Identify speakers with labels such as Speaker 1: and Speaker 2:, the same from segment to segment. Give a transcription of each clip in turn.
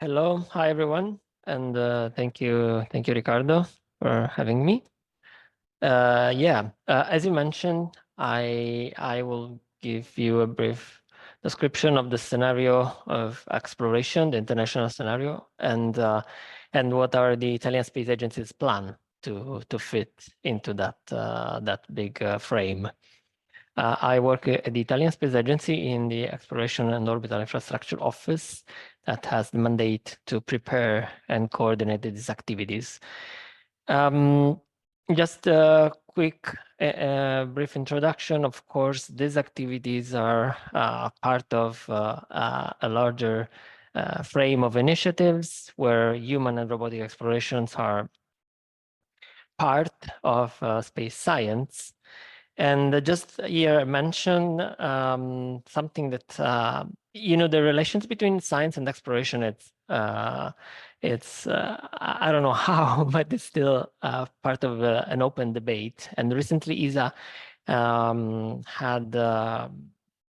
Speaker 1: Hello, hi everyone, and thank you, Ricardo, for having me. As you mentioned, I will give you a brief description of the scenario of exploration, the international scenario, and what are the Italian Space Agency's plan to fit into that big frame. I work at the Italian Space Agency in the Exploration and Orbital Infrastructure Office that has the mandate to prepare and coordinate these activities. Just a quick, brief introduction. Of course, these activities are part of a larger frame of initiatives where human and robotic explorations are part of space science. And just here mention something that the relations between science and exploration. It's I don't know how, but it's still part of an open debate. And recently, ESA had the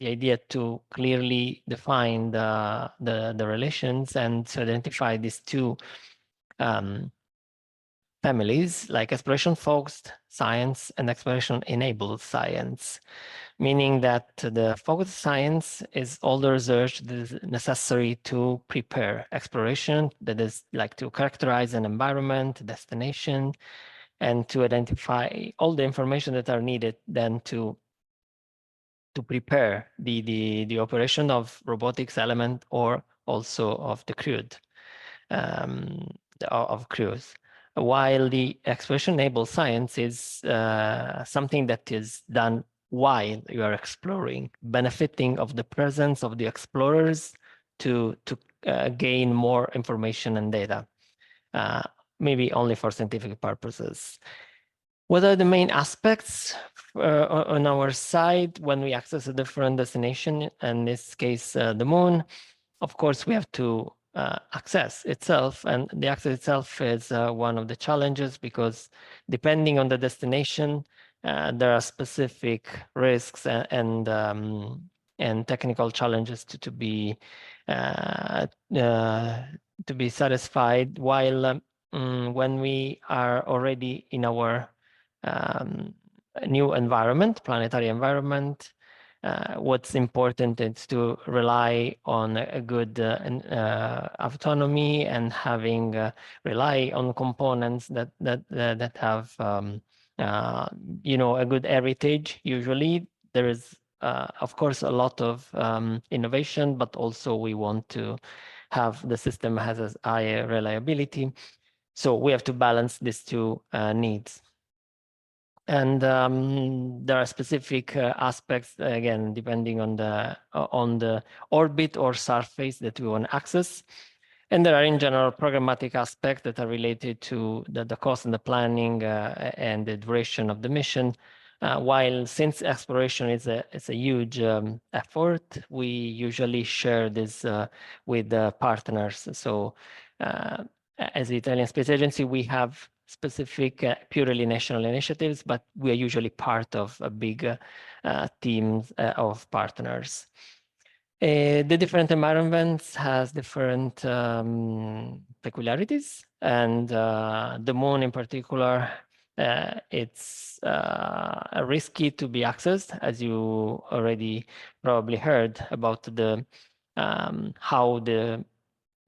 Speaker 1: idea to clearly define the relations and to identify these two families, like exploration-focused science and exploration-enabled science, meaning that the focused science is all the research that is necessary to prepare exploration, that is like to characterize an environment, destination, and to identify all the information that are needed then to prepare the operation of robotics element or also of the crewed of crews. While the exploration-enabled science is something that is done while you are exploring, benefiting of the presence of the explorers to gain more information and data, maybe only for scientific purposes. What are the main aspects on our side when we access a different destination, in this case, the moon? Of course, we have to access itself, and the access itself is one of the challenges because depending on the destination, there are specific risks and technical challenges to be satisfied. While when we are already in our new environment, planetary environment, what's important is to rely on a good autonomy and having rely on components that have a good heritage. Usually there is of course a lot of innovation, but also we want to have the system has a higher reliability. So we have to balance these two needs. And there are specific aspects, again, depending on the orbit or surface that we want to access. And there are, in general, programmatic aspects that are related to the cost and the planning and the duration of the mission. While since exploration is a huge effort, we usually share this with the partners. So as the Italian Space Agency, we have specific purely national initiatives, but we are usually part of a big team of partners. The different environments has different peculiarities, and the moon in particular, it's risky to be accessed, as you already probably heard about the how the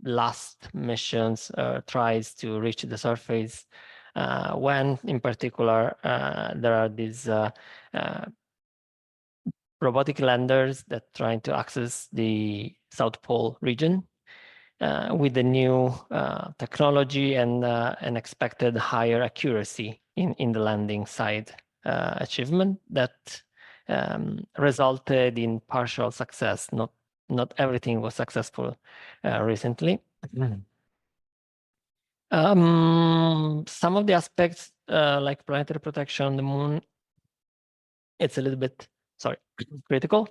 Speaker 1: last missions tries to reach the surface, when in particular there are these robotic landers that trying to access the South Pole region with the new technology and an expected higher accuracy in the landing side achievement that resulted in partial success. Not everything was successful recently. Some of the aspects like planetary protection on the moon, it's a little bit, critical,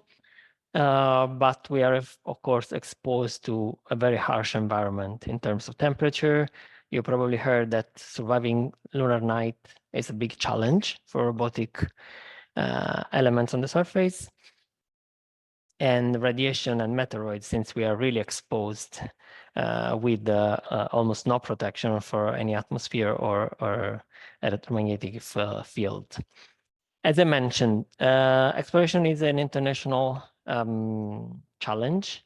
Speaker 1: but we are, of course, exposed to a very harsh environment in terms of temperature. You probably heard that surviving lunar night is a big challenge for robotic elements on the surface. And radiation and meteoroids, since we are really exposed with almost no protection for any atmosphere or electromagnetic field. As I mentioned, exploration is an international challenge,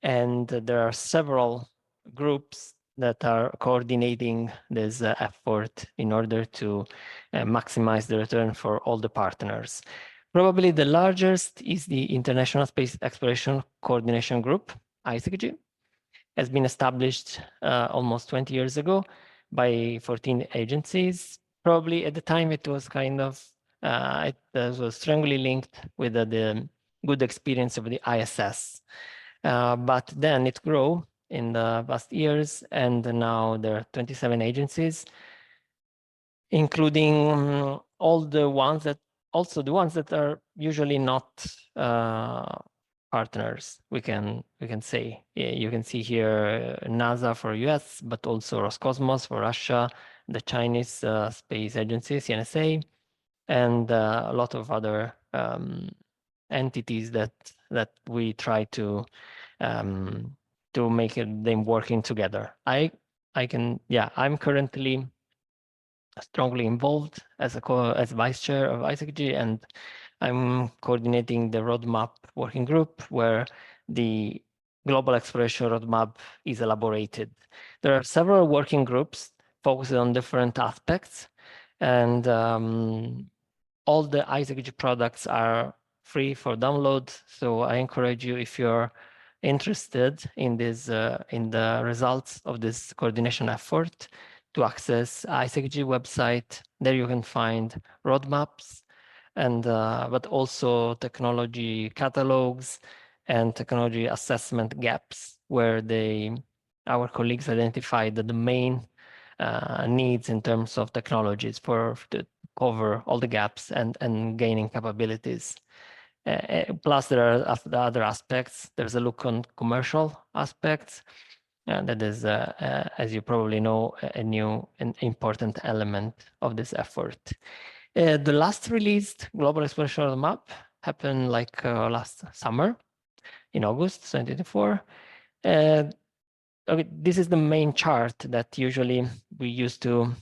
Speaker 1: and there are several groups that are coordinating this effort in order to maximize the return for all the partners. Probably the largest is the International Space Exploration Coordination Group, ISECG. Has been established almost 20 years ago by 14 agencies. Probably at the time it was kind of, it was strongly linked with the good experience of the ISS. But then it grew in the past years, and now there are 27 agencies, including all the ones that, also the ones that are usually not partners, we can say. You can see here NASA for US, but also Roscosmos for Russia, the Chinese Space Agency, CNSA, and a lot of other entities that we try to make them working together. I'm currently strongly involved as vice chair of ISECG, and I'm coordinating the roadmap working group where the global exploration roadmap is elaborated. There are several working groups focused on different aspects, and all the ISECG products are free for download. So I encourage you, if you're interested in this, in the results of this coordination effort, to access ISECG website. There you can find roadmaps, and but also technology catalogs and technology assessment gaps, where our colleagues identified the main needs in terms of technologies to cover all the gaps and gaining capabilities. Plus, there are the other aspects. There's a look on commercial aspects. That is, as you probably know, an important element of this effort. The last released Global Exploration Roadmap happened like last summer in August 2024. Okay, this is the main chart that usually we use to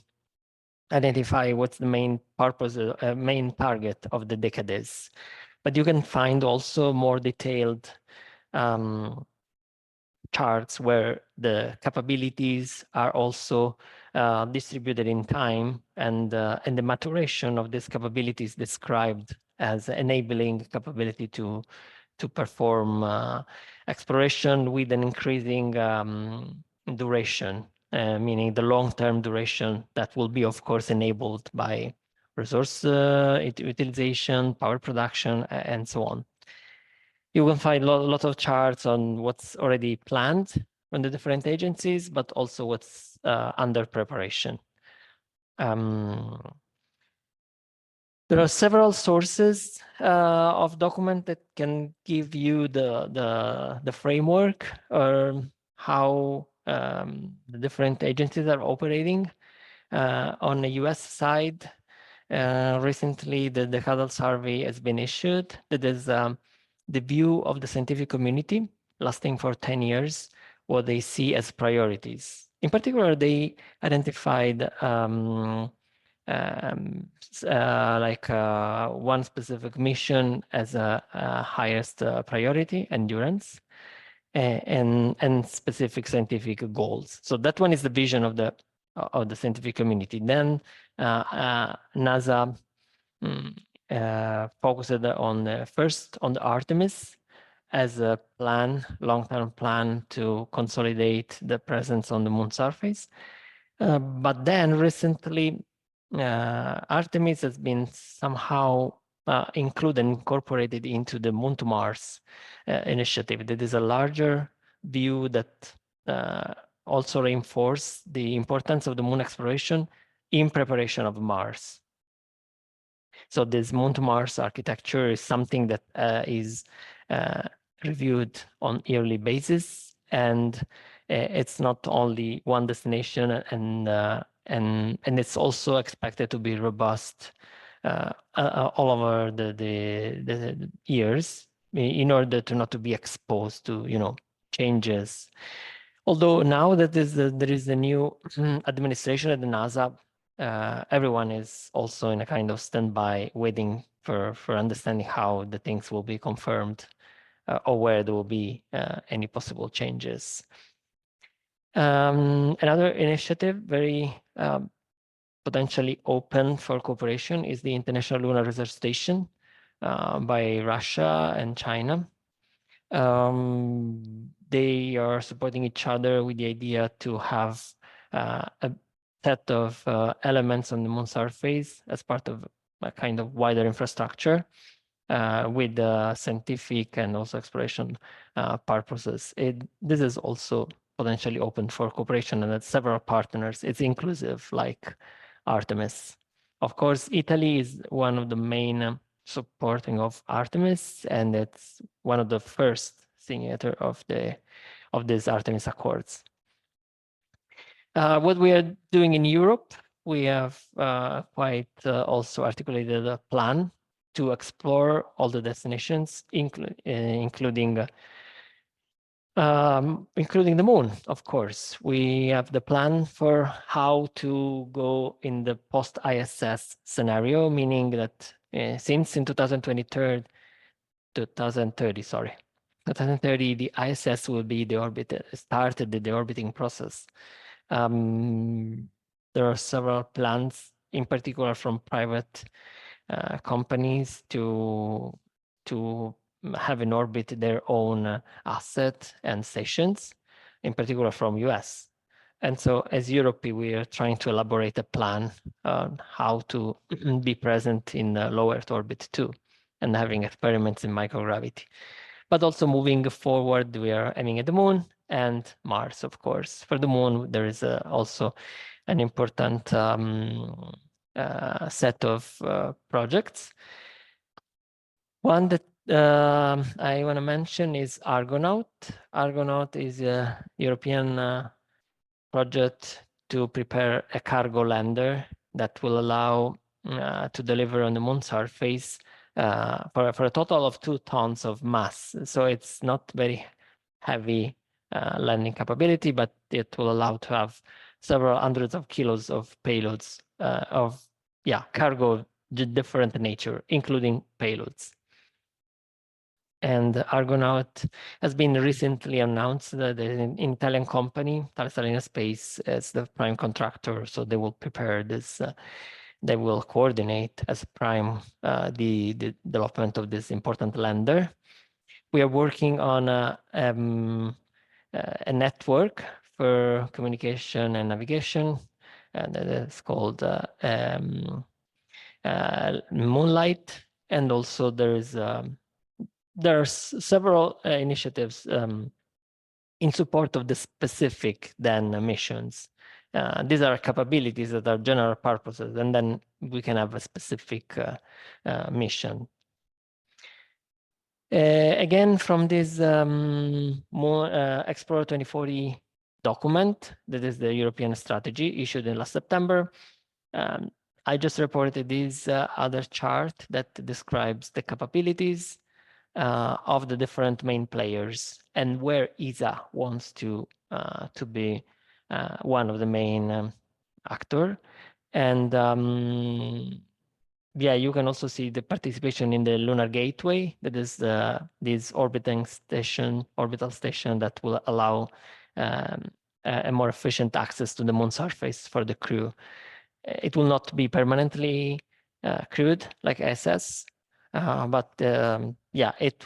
Speaker 1: identify what's the main purpose, main target of the decade is. But you can find also more detailed charts where the capabilities are also distributed in time, and the maturation of these capabilities described as enabling capability to perform exploration with an increasing duration, meaning the long-term duration that will be, of course, enabled by resource utilization, power production, and so on. You will find a lot of charts on what's already planned on the different agencies, but also what's under preparation. There are several sources of document that can give you the framework or how the different agencies are operating. On the US side, recently the decadal survey has been issued. That is the view of the scientific community lasting for 10 years, what they see as priorities. In particular, they identified one specific mission as a highest priority, endurance, and specific scientific goals. So that one is the vision of the scientific community. Then NASA focused on first on the Artemis as a plan, long-term plan to consolidate the presence on the moon surface. But then recently, Artemis has been somehow included and incorporated into the Moon to Mars initiative. That is a larger view that also reinforces the importance of the moon exploration in preparation of Mars. So this Moon to Mars architecture is something that is reviewed on yearly basis, and it's not only one destination, and it's also expected to be robust all over the years in order to not to be exposed to changes. Although now that there is a new administration at the NASA, everyone is also in a kind of standby, waiting for understanding how the things will be confirmed or where there will be any possible changes. Another initiative very potentially open for cooperation is the International Lunar Research Station by Russia and China. They are supporting each other with the idea to have a set of elements on the moon surface as part of a kind of wider infrastructure with scientific and also exploration purposes. This is also potentially open for cooperation and that several partners. It's inclusive, like Artemis. Of course, Italy is one of the main supporting of Artemis, and it's one of the first signator of these Artemis Accords. What we are doing in Europe, we have quite also articulated a plan to explore all the destinations, including the moon, of course. We have the plan for how to go in the post-ISS scenario, meaning that since in 2030, the ISS will be started the orbiting process. There are several plans, in particular from private companies, to have in orbit their own asset and stations, in particular from US. And so as Europe, we are trying to elaborate a plan on how to be present in low Earth orbit too, and having experiments in microgravity. But also moving forward, we are aiming at the moon and Mars, of course. For the moon, there is also an important set of projects. One that I want to mention is Argonaut. Argonaut is a European project to prepare a cargo lander that will allow to deliver on the moon surface for a total of 2 tons of mass. So it's not very heavy landing capability, but it will allow to have several hundreds of kilos of payloads cargo of different nature, including payloads. And Argonaut has been recently announced that an Italian company, Thales Space, as the prime contractor. So they will prepare this. They will coordinate as prime the development of this important lander. We are working on a network for communication and navigation, and that is called Moonlight. And also there are several initiatives in support of the specific missions. These are capabilities that are general purposes, and then we can have a specific mission. Again, from this Explore 2040 document, that is the European strategy issued in last September, I just reported this other chart that describes the capabilities of the different main players and where ESA wants to be one of the main actor. And you can also see the participation in the Lunar Gateway. That is this orbital station that will allow a more efficient access to the moon surface for the crew. It will not be permanently crewed like ISS, but it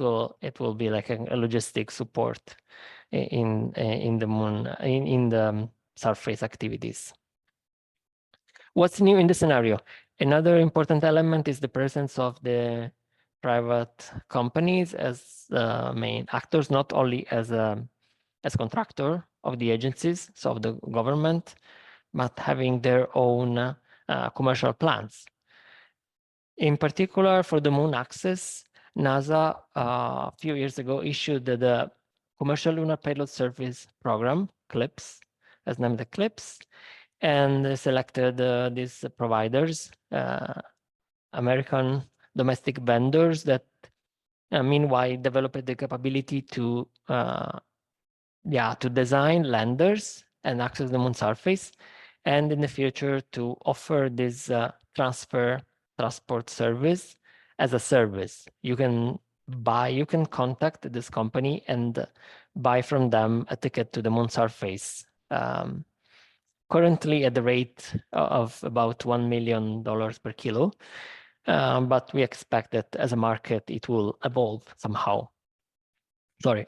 Speaker 1: will be like a logistic support in the moon in the surface activities. What's new in the scenario? Another important element is the presence of the private companies as main actors, not only as contractor of the agencies, so of the government, but having their own commercial plans. In particular, for the moon access, NASA a few years ago issued the Commercial Lunar Payload Service Program, CLPS, as named the CLPS, and selected these providers, American domestic vendors that meanwhile developed the capability to to design landers and access the moon surface, and in the future to offer this transport service as a service. You can contact this company and buy from them a ticket to the moon surface. Currently at the rate of about $1 million per kilo, but we expect that as a market it will evolve somehow. Sorry.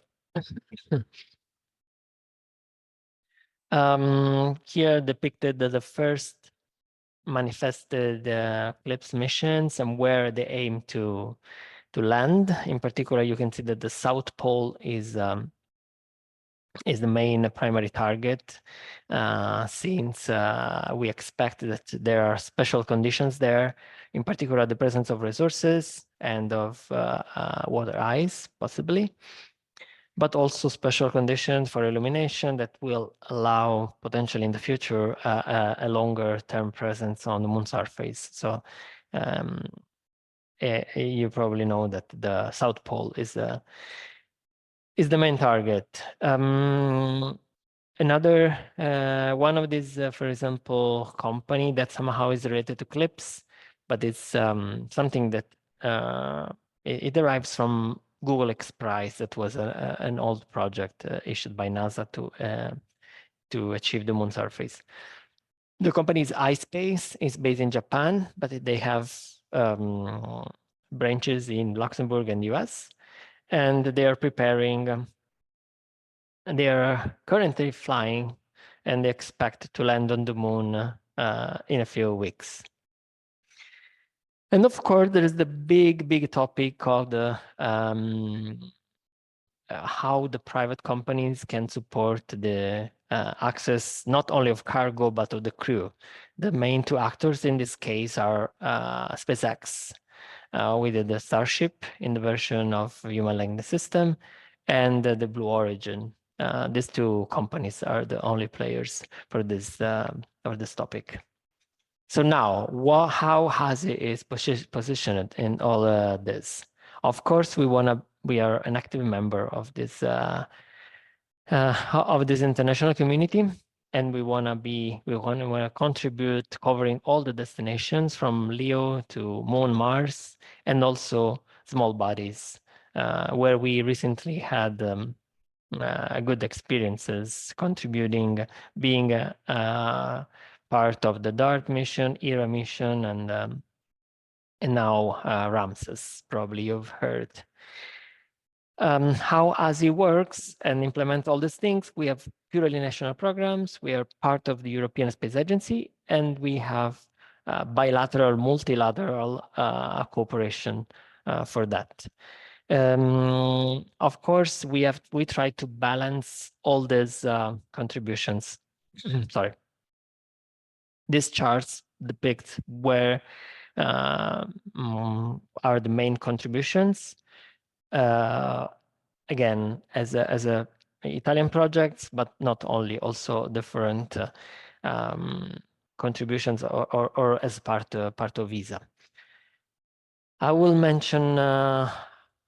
Speaker 1: Here depicted the first manifested CLIPS missions and where they aim to land. In particular, you can see that the South Pole is the main primary target, since we expect that there are special conditions there, in particular the presence of resources and of water ice, possibly, but also special conditions for illumination that will allow potentially in the future a longer term presence on the moon surface. So you probably know that the South Pole is the main target. Another one of these, for example, company that somehow is related to CLIPS, but it's something that it derives from Google X Prize. That was an old project issued by NASA to achieve the moon surface. The company's iSpace is based in Japan, but they have branches in Luxembourg and US, and they are preparing. And they are currently flying, and they expect to land on the moon in a few weeks. And of course, there is the big topic of the how the private companies can support the access not only of cargo but of the crew. The main two actors in this case are SpaceX with the Starship in the version of human landing system, and the Blue Origin. These two companies are the only players for this topic. So now, how ASI is positioned in all this? Of course, we are an active member of this international community, and we want to contribute, covering all the destinations from LEO to Moon, Mars, and also small bodies, where we recently had good experiences contributing, being part of the DART mission, ERA mission, and now Ramses, probably you've heard. How ASI works and implement all these things. We have purely national programs. We are part of the European Space Agency, and we have bilateral, multilateral cooperation for that. Of course, we try to balance all these contributions. Sorry. These charts depict where are the main contributions. Again, as a Italian projects, but not only, also different contributions or as part of VISA. I will mention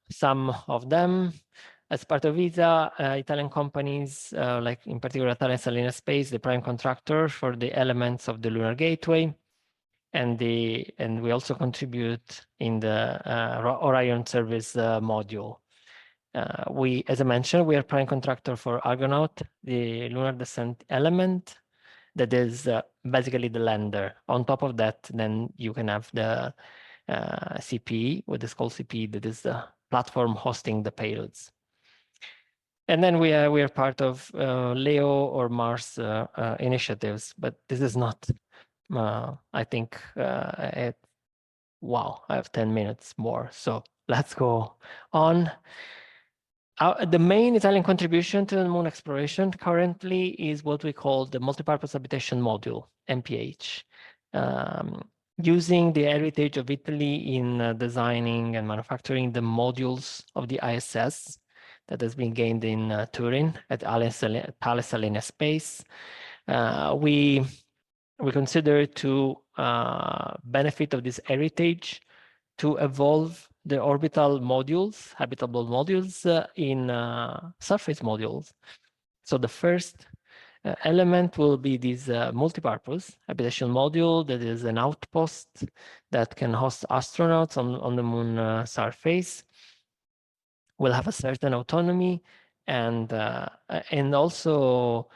Speaker 1: some of them. As part of VISA, Italian companies, like in particular Italian Salina Space, the prime contractor for the elements of the Lunar Gateway, and we also contribute in the Orion service module. As I mentioned, we are prime contractor for Argonaut, the lunar descent element that is basically the lander. On top of that, then you can have the CPE, what is called CPE, that is the platform hosting the payloads. And then we are part of LEO or Mars initiatives, but this is not, I think, wow, I have 10 minutes more, so let's go on. The main Italian contribution to the moon exploration currently is what we call the multipurpose habitation module, MPH. Using the heritage of Italy in designing and manufacturing the modules of the ISS that has been gained in Turin at Thales Alenia Space, we consider to benefit of this heritage to evolve the orbital modules, habitable modules, in surface modules. So the first element will be this multi-purpose habitation module that is an outpost that can host astronauts on the moon surface. Will have a certain autonomy and also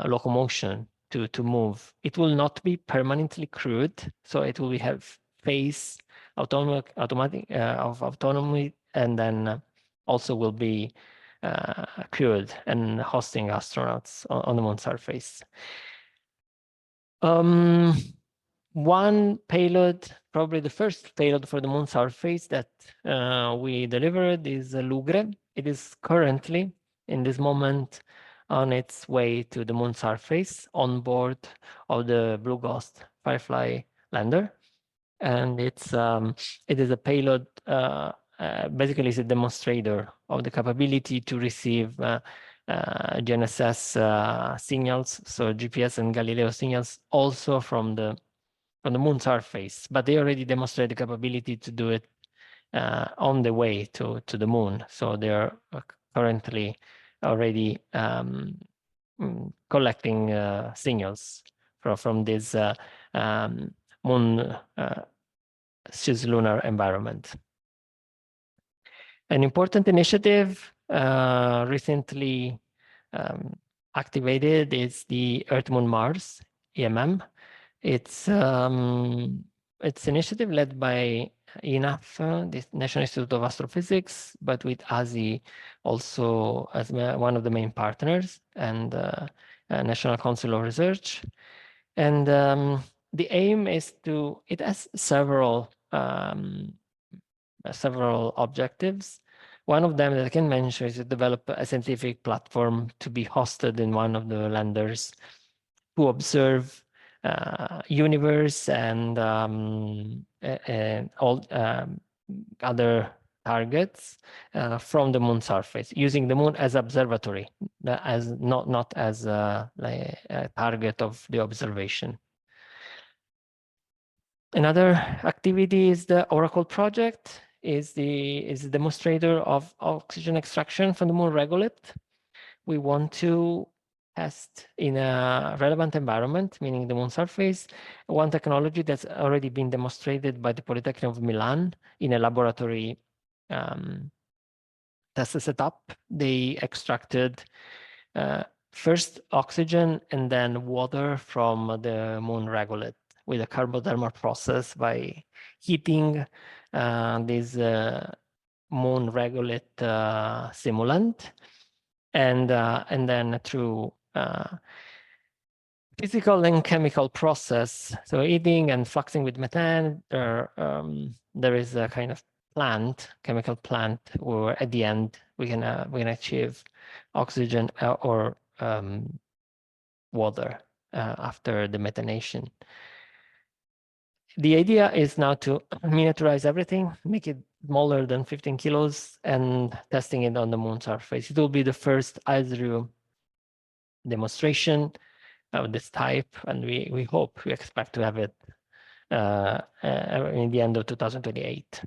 Speaker 1: locomotion to move. It will not be permanently crewed, so it will have phase automatic of autonomy, and then also will be crewed and hosting astronauts on the moon surface. One payload, probably the first payload for the moon surface that we delivered is Lugre. It is currently, in this moment, on its way to the moon surface on board of the Blue Ghost Firefly lander. And it is a payload, basically it's a demonstrator of the capability to receive GNSS signals, so GPS and Galileo signals, also from the moon surface, but they already demonstrate the capability to do it on the way to the moon. So they are currently already collecting signals from this moon cislunar environment. An important initiative recently activated is the Earth Moon Mars EMM. It's initiative led by INAF, the National Institute of Astrophysics, but with ASI also as one of the main partners, and National Council of Research. And the aim is it has several objectives. One of them that I can mention is to develop a scientific platform to be hosted in one of the landers to observe universe and all other targets from the moon surface, using the moon as observatory, as not as a target of the observation. Another activity is the Oracle project, is the demonstrator of oxygen extraction from the moon regolith. We want to test in a relevant environment, meaning the moon surface, one technology that's already been demonstrated by the Polytechnic of Milan in a laboratory test setup. They extracted first oxygen and then water from the moon regolith with a carbothermal process by heating this moon regolith simulant. And then through physical and chemical process, so heating and fluxing with methane, there is a kind of chemical plant, where at the end we can achieve oxygen or water after the methanation. The idea is now to miniaturize everything, make it smaller than 15 kilos, and testing it on the moon surface. It will be the first ISRU demonstration of this type, and we expect to have it in the end of 2028.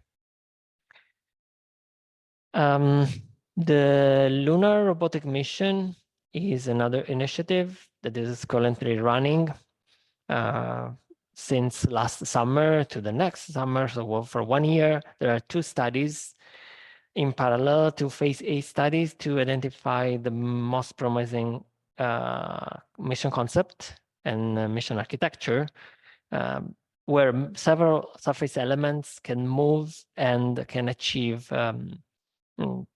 Speaker 1: The Lunar Robotic Mission is another initiative that is currently running since last summer to the next summer. So for 1 year, there are 2 studies in parallel, 2 phase A studies to identify the most promising mission concept and mission architecture, where several surface elements can move and can achieve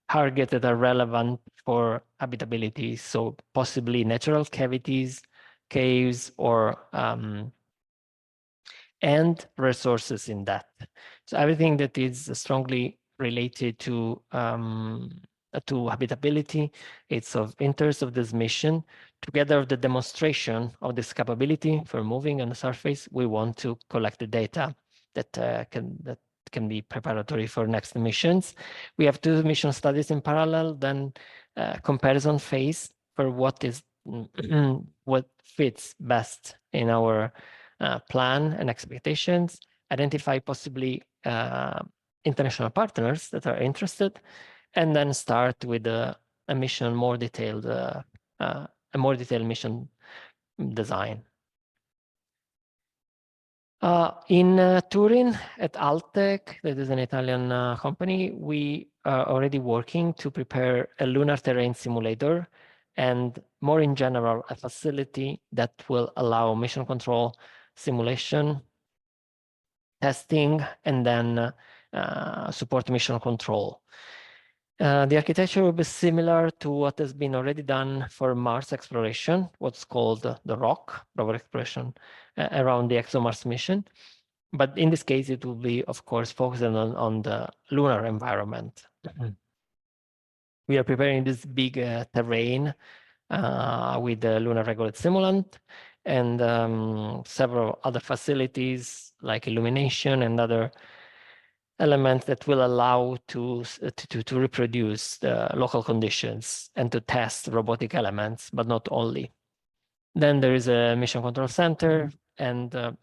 Speaker 1: targets that are relevant for habitability. So possibly natural cavities, caves, or and resources in that. So everything that is strongly related to habitability, it's of interest of this mission. Together with the demonstration of this capability for moving on the surface, we want to collect the data that can be preparatory for next missions. We have 2 mission studies in parallel, then comparison phase for what fits best in our plan and expectations, identify possibly international partners that are interested, and then start with a mission more detailed a more detailed mission design. In Turin at Altec, that is an Italian company, we are already working to prepare a lunar terrain simulator and more in general, a facility that will allow mission control simulation, testing, and then support mission control. The architecture will be similar to what has been already done for Mars exploration, what's called the ROC, rover exploration, around the ExoMars mission. But in this case, it will be, of course, focusing on the lunar environment. We are preparing this big terrain with the lunar regolith simulant and several other facilities like illumination and other elements that will allow to reproduce the local conditions and to test robotic elements, but not only. Then there is a mission control center and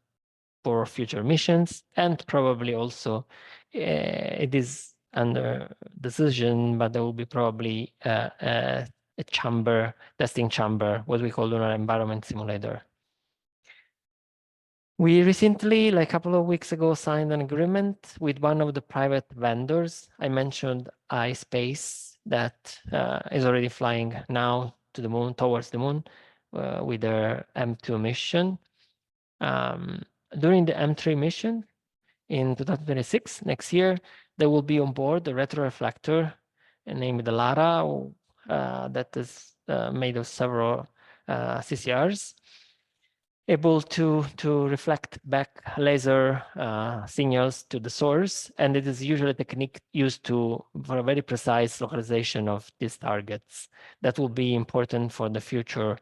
Speaker 1: for future missions, and probably also it is under decision, but there will be probably a chamber, testing chamber, what we call lunar environment simulator. We recently, like a couple of weeks ago, signed an agreement with one of the private vendors. I mentioned iSpace that is already flying now to the moon, towards the moon, with their M2 mission. During the M3 mission in 2026, next year, there will be on board a retroreflector named the Lara that is made of several CCRs, able to reflect back laser signals to the source. And it is usually a technique used for a very precise localization of these targets. That will be important for the future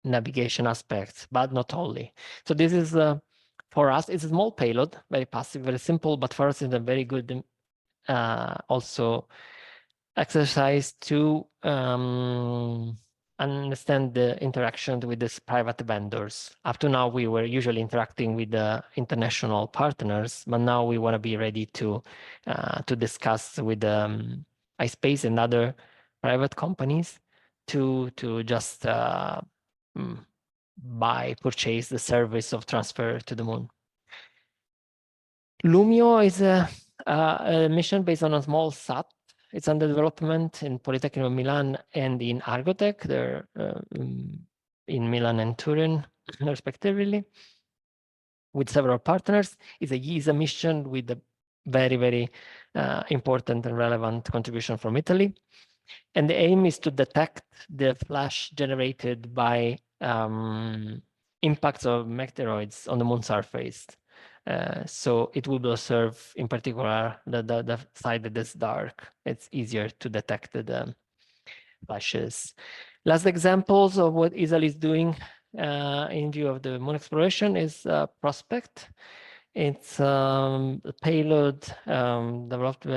Speaker 1: navigation aspects, but not only. So this is, for us, it's a small payload, very passive, very simple, but for us it's a very good also exercise to understand the interaction with these private vendors. Up to now, we were usually interacting with the international partners, but now we want to be ready to discuss with iSpace and other private companies to just purchase the service of transfer to the moon. Lumio is a mission based on a small sat. It's under development in Politecnico Milan and in Argotec. They're in Milan and Turin, respectively, with several partners. It's a mission with a very, very important and relevant contribution from Italy. And the aim is to detect the flash generated by impacts of meteoroids on the moon surface. So it will observe, in particular, the side that is dark. It's easier to detect the flashes. Last examples of what ESAL is doing in view of the moon exploration is Prospect. It's a payload developed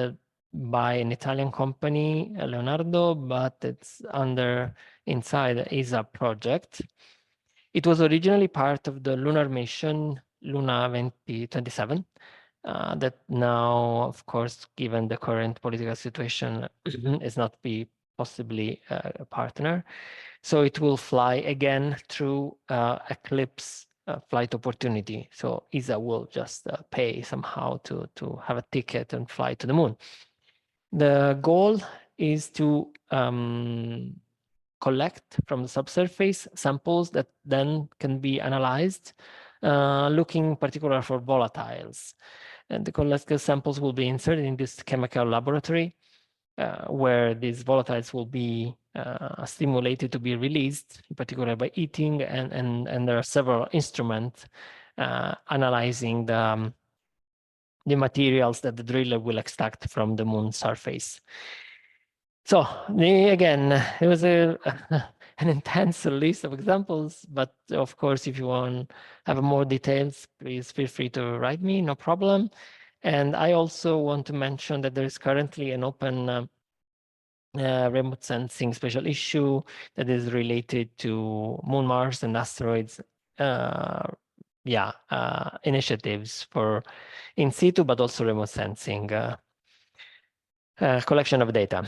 Speaker 1: by an Italian company, Leonardo, but it's inside the ESA project. It was originally part of the lunar mission Luna 2027, that now, of course, given the current political situation, is not possibly a partner. So it will fly again through Eclipse flight opportunity. So ESA will just pay somehow to have a ticket and fly to the moon. The goal is to collect from the subsurface samples that then can be analyzed, looking in particular for volatiles. And the collected samples will be inserted in this chemical laboratory, where these volatiles will be stimulated to be released, in particular by eating, and there are several instruments analyzing the materials that the driller will extract from the moon surface. So again, it was an intense list of examples, but of course, if you want to have more details, please feel free to write me, no problem. And I also want to mention that there is currently an open remote sensing special issue that is related to Moon, Mars, and asteroids initiatives for in situ, but also remote sensing collection of data.